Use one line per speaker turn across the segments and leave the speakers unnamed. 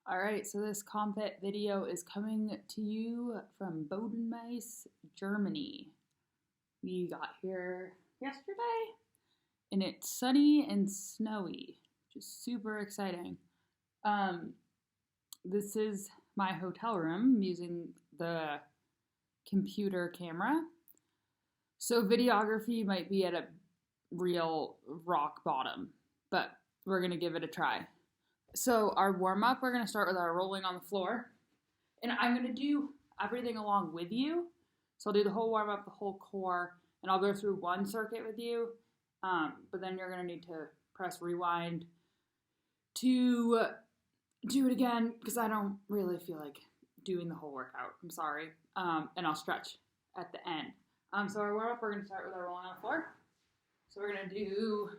All right, so this combat video is coming to you from Bodenmais, Germany. We got here yesterday, and it's sunny and snowy, which is super exciting. This is my hotel room. I'm using the computer camera. So videography might be at a real rock bottom, but we're gonna give it a try. So our warm-up, we're going to start with our rolling on the floor. And I'm going to do everything along with you. So I'll do the whole warm-up, the whole core, and I'll go through one circuit with you. But then you're going to need to press rewind to do it again because I don't really feel like doing the whole workout. I'm sorry. And I'll stretch at the end. So our warm-up, we're going to start with our rolling on the floor. So we're going to do...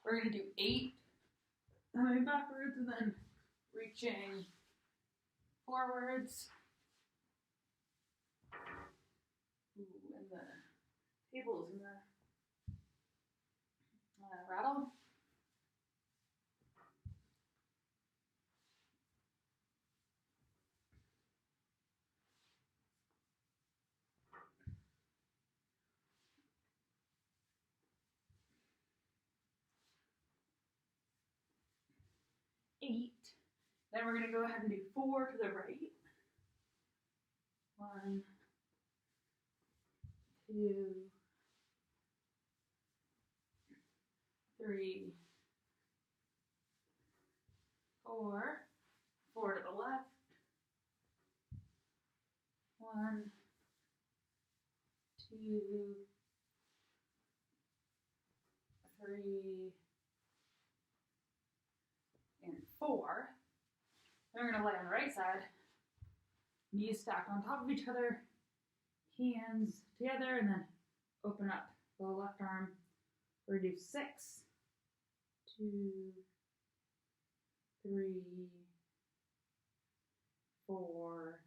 We're going to do 8 coming backwards and then reaching forwards. Ooh, and the table's in the rattle. Eight. Then we're going to go ahead and do 4 to the right. 1, 2, 3, 4. 4 to the left. 1, 2, 3, and 4. Then we're going to lay on the right side. Knees stacked on top of each other, hands together, and then open up the left arm. We're going to do 6, 2, 3, 4,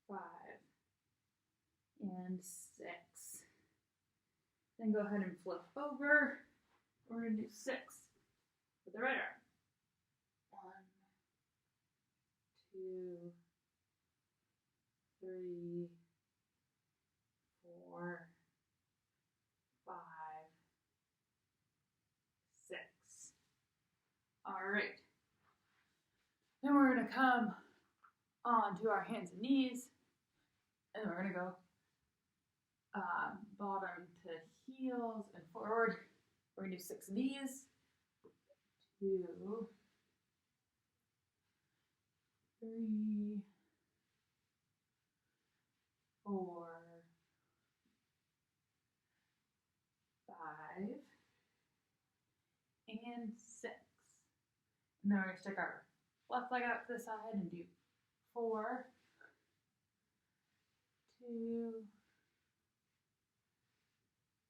5, and 6. Then go ahead and flip over. We're going to do 6 with the right arm. 1, 2, 3, 4, 5, 6. All right. Then we're going to come onto our hands and knees, and then we're going to go bottom to heels and forward. We're going to do 6 of these. 2, 3, 4, 5, and 6. And then we're going to stick our left leg out to the side and do 4, 2,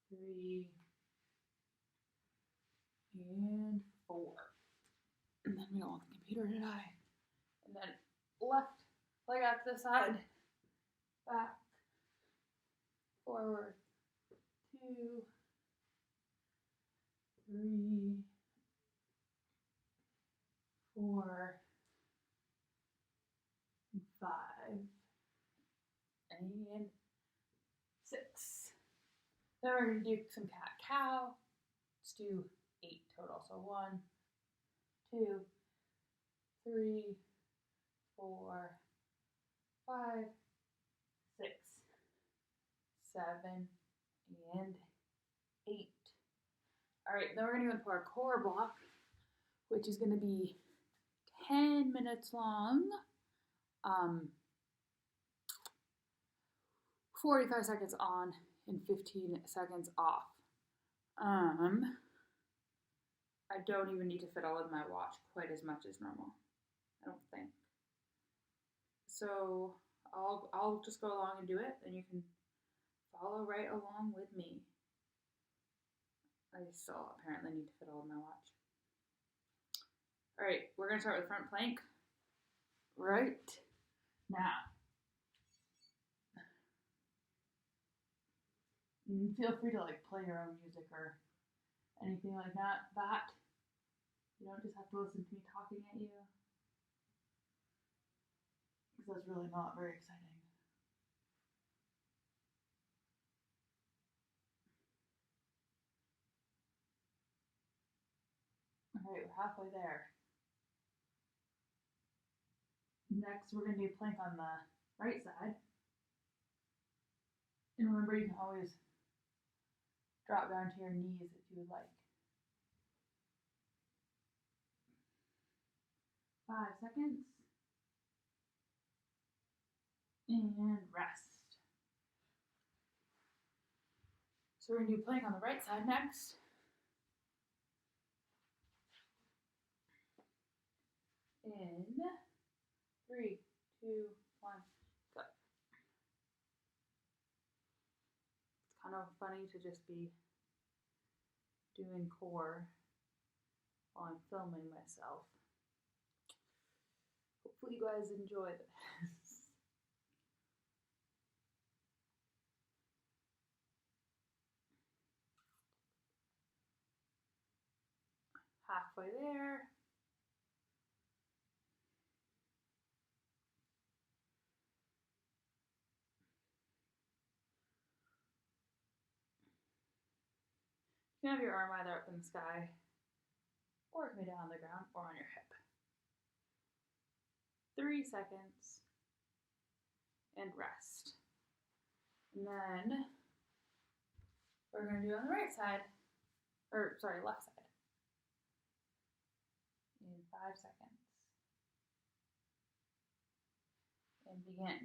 3, and 4. And then we don't want the computer to die. And then left leg out to the side, back, forward, 2, 3, 4, 5, and 6. Then we're going to do some cat-cow. Let's do 8 total. So 1, 2, 3, 4, 5, 6, 7, and 8. All right, then we're going to go into our core block, which is going to be 10 minutes long, 45 seconds on, and 15 seconds off. I don't even need to fiddle with my watch quite as much as normal. I don't think. So I'll just go along and do it, and you can follow right along with me. I still apparently need to fiddle with my watch. All right, we're gonna start with front plank right now. And feel free to like play your own music or anything like that. You don't just have to listen to me talking at you. Because that's really not very exciting. Alright, we're halfway there. Next, we're going to do plank on the right side. And remember, you can always drop down to your knees if you would like. 5 seconds. And rest. So we're going to do plank on the right side next. In 3, 2, 1, go. It's kind of funny to just be doing core while I'm filming myself. Hopefully you guys enjoy this. Halfway there. You can have your arm either up in the sky, or it can be down on the ground, or on your hip. 3 seconds, and rest. And then we're going to do on the right side, or sorry, left side. In 5 seconds. And begin.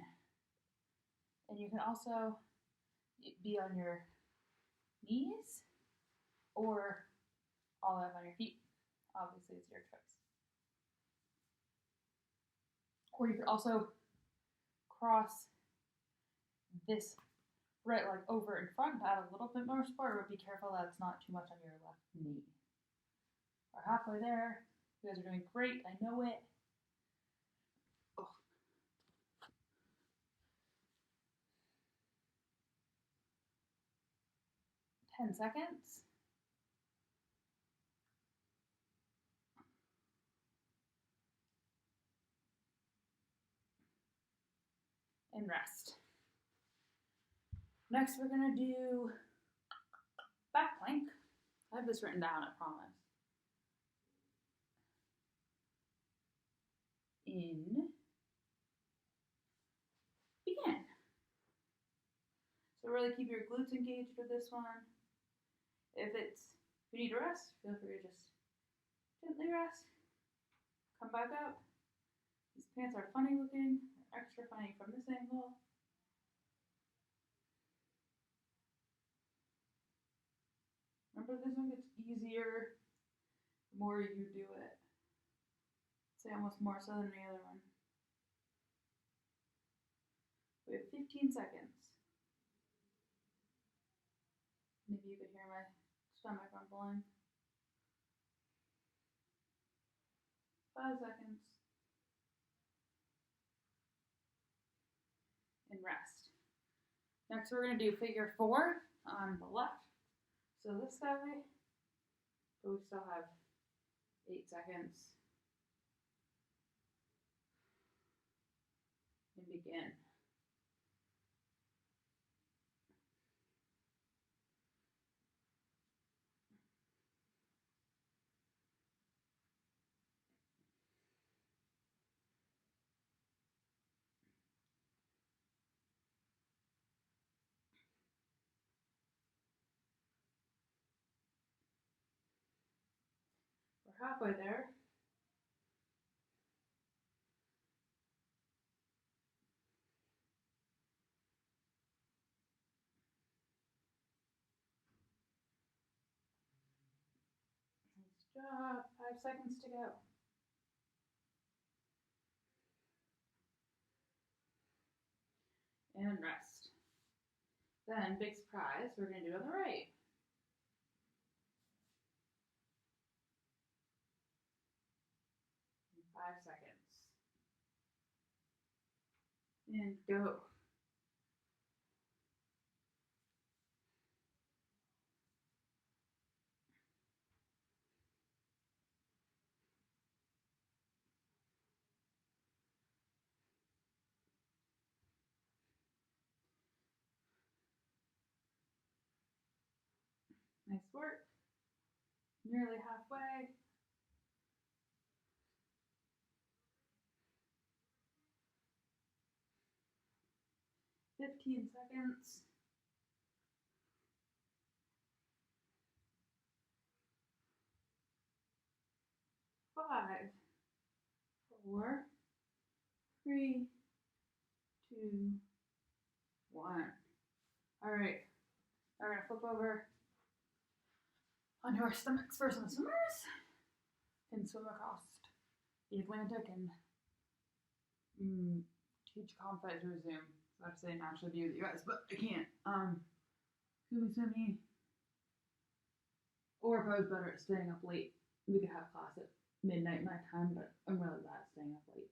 And you can also be on your knees or all the way up on your feet. Obviously, it's your choice. Or you could also cross this right leg over in front to add a little bit more support, but be careful that it's not too much on your left knee. We're halfway there. You guys are doing great. I know it. Oh. 10 seconds. And rest. Next, we're going to do back plank. I have this written down, I promise. In, begin. So really keep your glutes engaged with this one. If you need to rest, feel free to just gently rest. Come back up. These pants are funny looking. They're extra funny from this angle. Remember, this one gets easier the more you do it. I'd say almost more so than the other one. We have 15 seconds. Maybe you could hear my stomach rumbling. 5 seconds. And rest. Next, we're going to do figure 4 on the left. So this guy, but we still have 8 seconds. And begin. We're halfway there. Nice job. 5 seconds to go. And rest. Then, big surprise, we're going to do it on the right. In 5 seconds. And go. work. Nearly halfway. "15 seconds. 5, 4, 3, 2, 1. All right, now we're gonna flip over onto our stomachs for some swimmers and swim across the Atlantic and teach confit through Zoom. So I have to say and actually be with you guys, but I can't. Swimmy. Or if I was better at staying up late, we could have class at midnight my time, but I'm really bad at staying up late.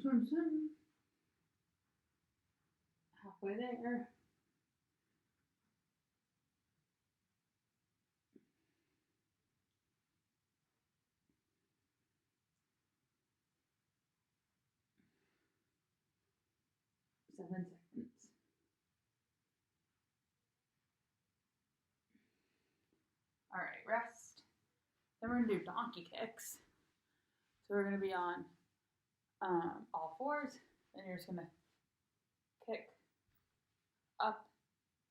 Swim. Halfway there. Seven seconds. All right, rest. Then we're gonna do donkey kicks. So we're gonna be on all fours, and you're just gonna kick up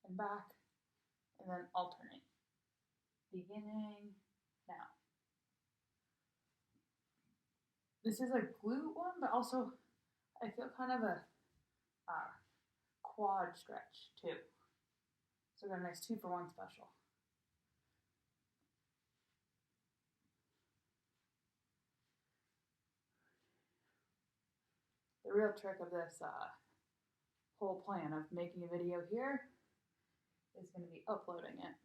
and back, and then alternate. Beginning now. This is a glute one, but also I feel kind of a quad stretch too. So we got a nice 2-for-1 special. The real trick of this whole plan of making a video here is going to be uploading it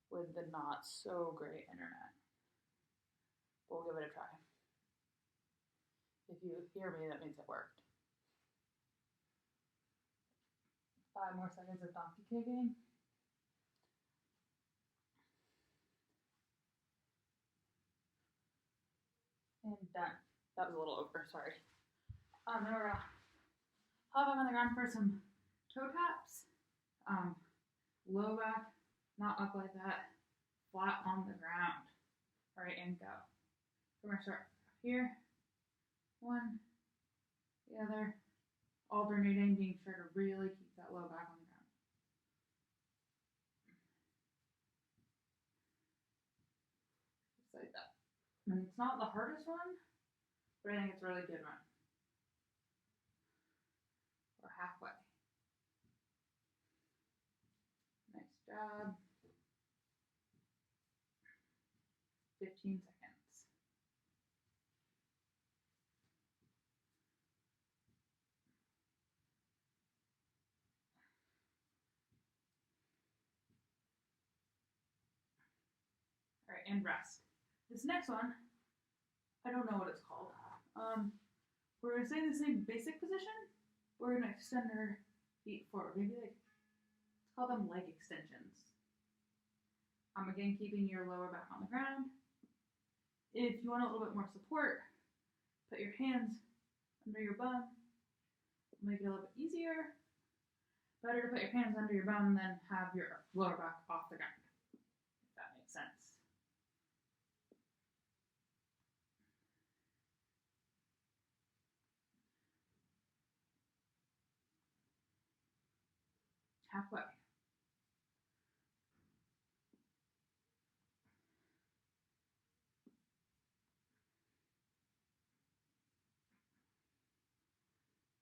with the not so great internet. But we'll give it a try. If you hear me, that means it worked. 5 more seconds of donkey kicking. And done. That was a little over, sorry. Then we're gonna hop up on the ground for some toe taps. Low back, not up like that, flat on the ground. All right, and go. We're gonna start here. 1, the other, alternating, being sure to really keep that low back on the ground. Just like that. And it's not the hardest one, but I think it's a really good one. We're halfway. Nice job. 15 seconds. All right, and rest. This next one, I don't know what it's called. We're gonna stay in the same basic position. We're gonna extend our feet forward. Maybe let's call them leg extensions. Again, keeping your lower back on the ground. If you want a little bit more support, put your hands under your bum. Make it a little bit easier. Better to put your hands under your bum than have your lower back off the ground, if that makes sense. Halfway.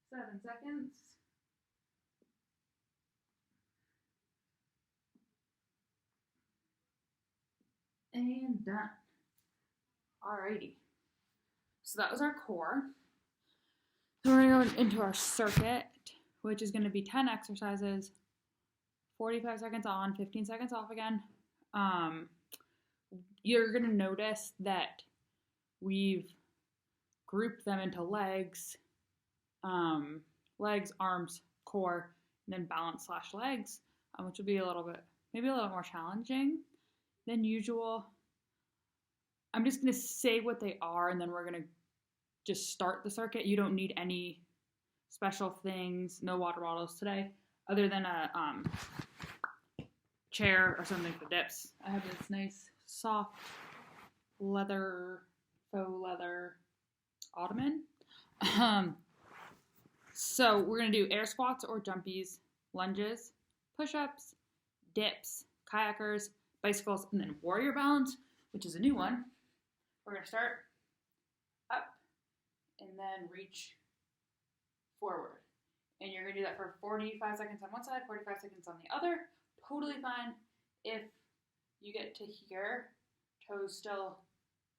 Seven seconds. And done. Alrighty. So that was our core. So we're going to go into our circuit, which is going to be 10 exercises, 45 seconds on, 15 seconds off again. You're going to notice that we've grouped them into legs, arms, core, and then balance / legs, which will be maybe a little more challenging than usual. I'm just going to say what they are, and then we're going to just start the circuit. You don't need any special things, no water bottles today, other than a chair or something for dips. I have this nice soft leather, faux leather ottoman. So we're going to do air squats or jumpies, lunges, push-ups, dips, kayakers, bicycles, and then warrior balance, which is a new one. We're going to start up and then reach forward. And you're going to do that for 45 seconds on one side, 45 seconds on the other. Totally fine if you get to here, toes still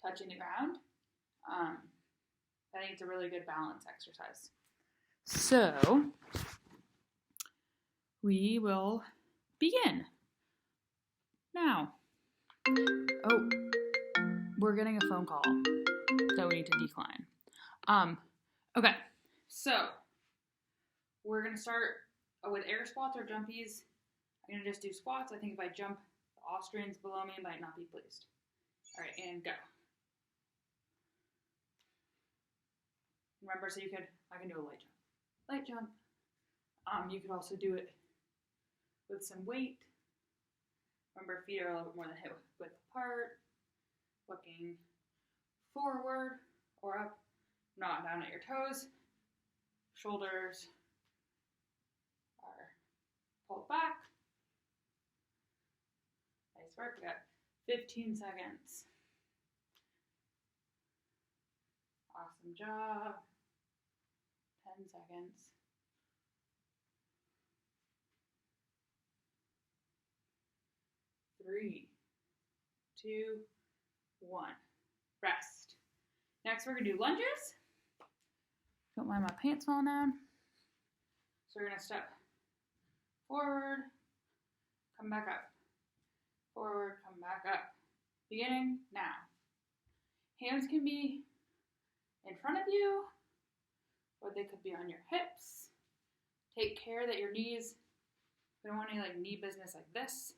touching the ground. I think it's a really good balance exercise. So we will begin. Now, oh, we're getting a phone call that we need to decline. Okay, so we're going to start with air squats or jumpies. I'm going to just do squats. I think if I jump, the Austrians below me might not be pleased. All right, and go. Remember, so I can do a light jump. Light jump. You could also do it with some weight. Remember, feet are a little bit more than hip width apart. Looking forward or up, not down at your toes. Shoulders are pulled back. Nice work. We got 15 seconds. Awesome job. 10 seconds. 3, 2, 1. Rest. Next, we're going to do lunges. Don't mind my pants falling down. So we're going to step forward, come back up. Forward, come back up. Beginning now. Hands can be in front of you, or they could be on your hips. Take care that your knees, we don't want any knee business like this.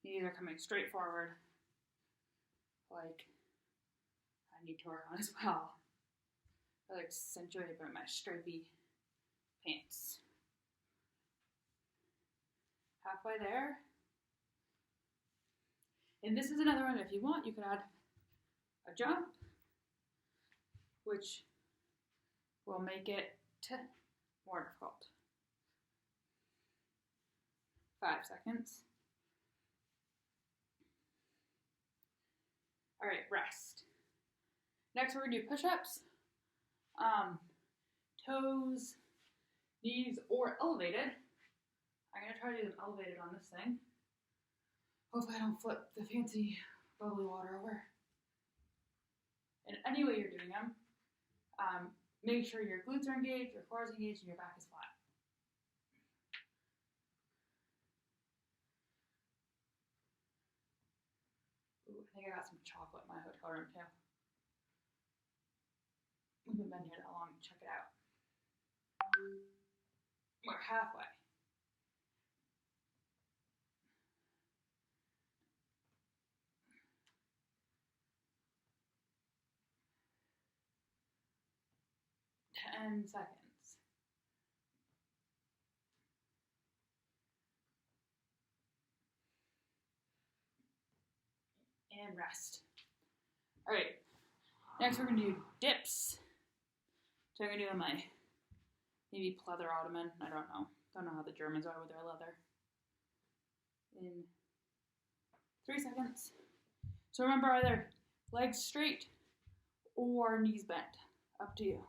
Knees are coming straight forward, like I need to work on as well. I accentuate by my stripy pants. Halfway there. And this is another one, if you want, you could add a jump, which will make it more difficult. 5 seconds. All right, rest. Next, we're gonna do push-ups. Toes, knees, or elevated. I'm gonna try to do them elevated on this thing. Hopefully I don't flip the fancy bubbly water over. And any way you're doing them, make sure your glutes are engaged, your core is engaged, and your back is flat. Ooh, I think I got some chocolate in my hotel room too. We haven't been here that long to check it out. We're halfway. Ten seconds. And rest. All right. Next, we're gonna do dips. So I'm gonna do my maybe pleather ottoman. I don't know. Don't know how the Germans are with their leather. In 3 seconds. So remember, either legs straight or knees bent. Up to you.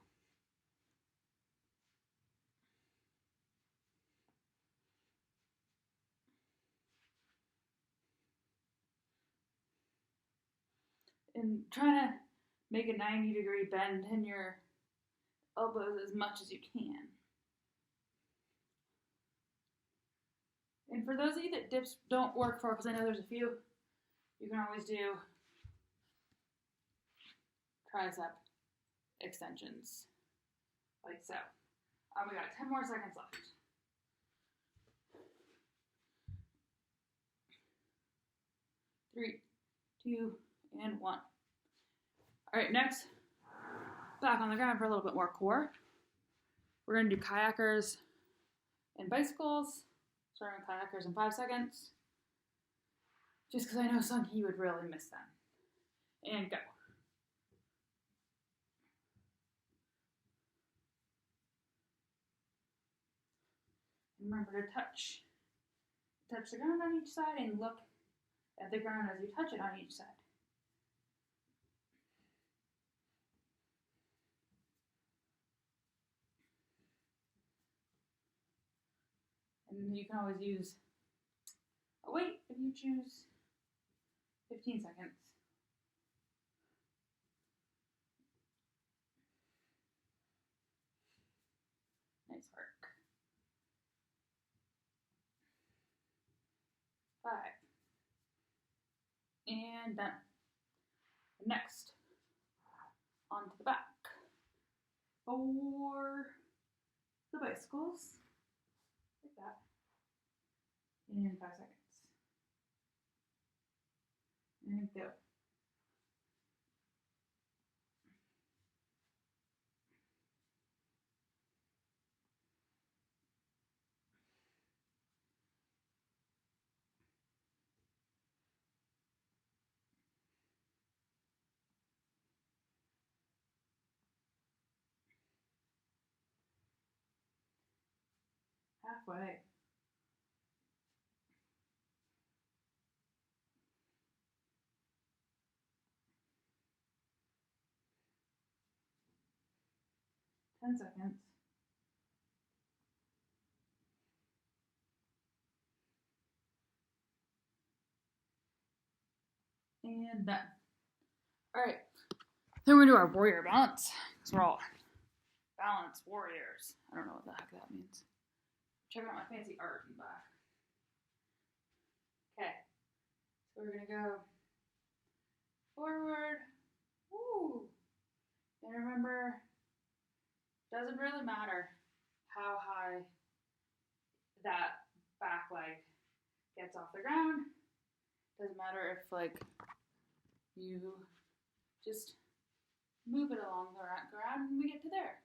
And try to make a 90-degree bend in your elbows as much as you can. And for those of you that dips don't work for, because I know there's a few, you can always do tricep extensions, like so. We got 10 more seconds left. 3, 2, and 1. All right, next, back on the ground for a little bit more core. We're going to do kayakers and bicycles, starting with kayakers in 5 seconds, just because I know Sunky would really miss them. And go. And remember to touch the ground on each side and look at the ground as you touch it on each side. And you can always use a weight if you choose. 15 seconds. Nice work. 5. And done. Next, onto the back. For the bicycles, like that, in 5 seconds. And go. Halfway. Ten seconds. And done. Alright. Then we're gonna do our warrior balance. Because we're all balance warriors. I don't know what the heck that means. Check out my fancy art in the back. Okay. So we're gonna go forward. Woo! And remember, doesn't really matter how high that back leg gets off the ground. Doesn't matter if like you just move it along the ground and we get to there.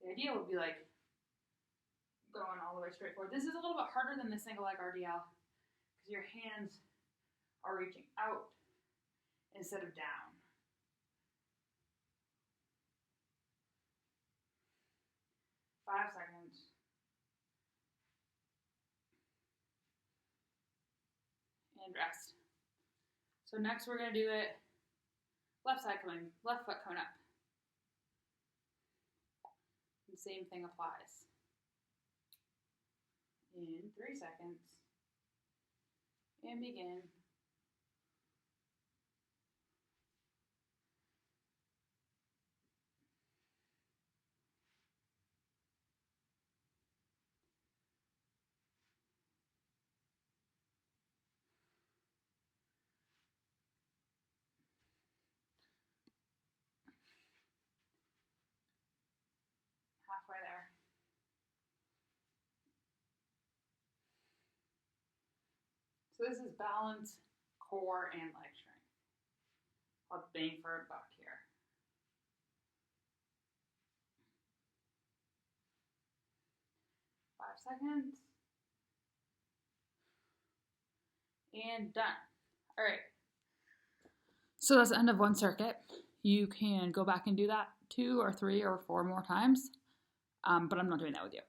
The idea would be like going all the way straight forward. This is a little bit harder than the single leg RDL because your hands are reaching out instead of down. 5 seconds. And rest. So next we're gonna do it left foot coming up. The same thing applies. In 3 seconds. And begin. Halfway there. So this is balance, core, and leg strength. I'll bang for a buck here. 5 seconds. And done. All right. So that's the end of one circuit. You can go back and do that 2 or 3 or 4 more times, but I'm not doing that with you.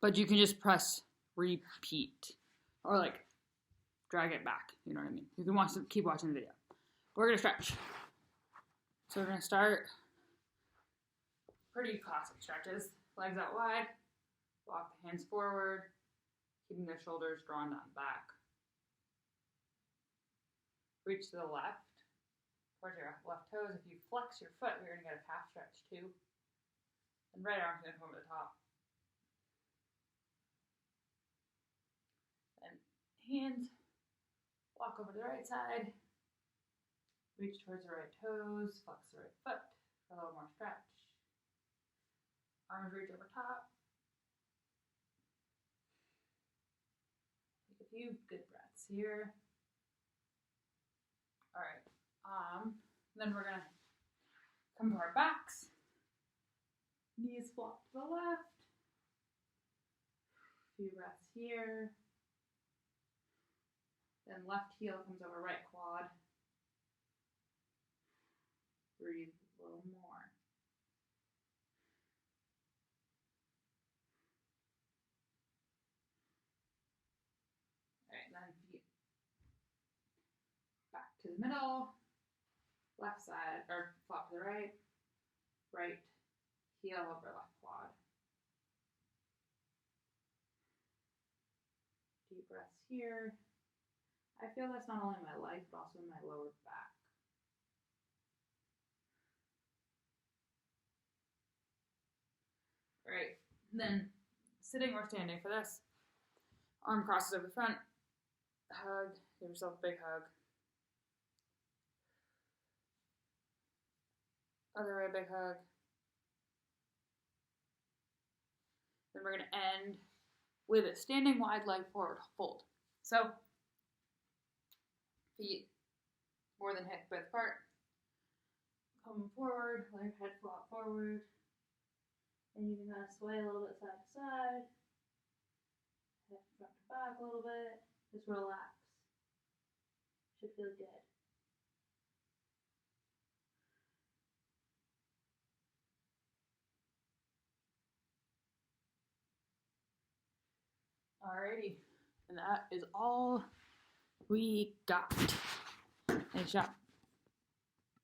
But you can just press repeat or like drag it back. You know what I mean? You can keep watching the video. We're gonna stretch. So we're gonna start pretty classic stretches. Legs out wide, walk the hands forward, keeping the shoulders drawn down back. Reach to the left, towards your left toes. If you flex your foot, you're gonna get a calf stretch too. And right arm's gonna come over the top. And hands, walk over to the right side, reach towards the right toes, flex the right foot for a little more stretch. Arms reach over top. Take a few good breaths here. All right, Then we're gonna come to our backs. Knees flop to the left. Few breaths here. Then left heel comes over right quad. Breathe a little more. Alright, then feet back to the middle. Left side, or flop to the right. Right heel over left quad. Deep breaths here. I feel this not only in my legs, but also in my lower back. All right, then sitting or standing for this. Arm crosses over the front. Hug, give yourself a big hug. Other way, big hug. Then we're gonna end with a standing wide leg forward fold. So, feet more than hip width apart. Come forward, let your head flop forward. And you can kind of sway a little bit side to side. Head front to back a little bit. Just relax. Should feel good. Alrighty, and that is all we got. Nice job.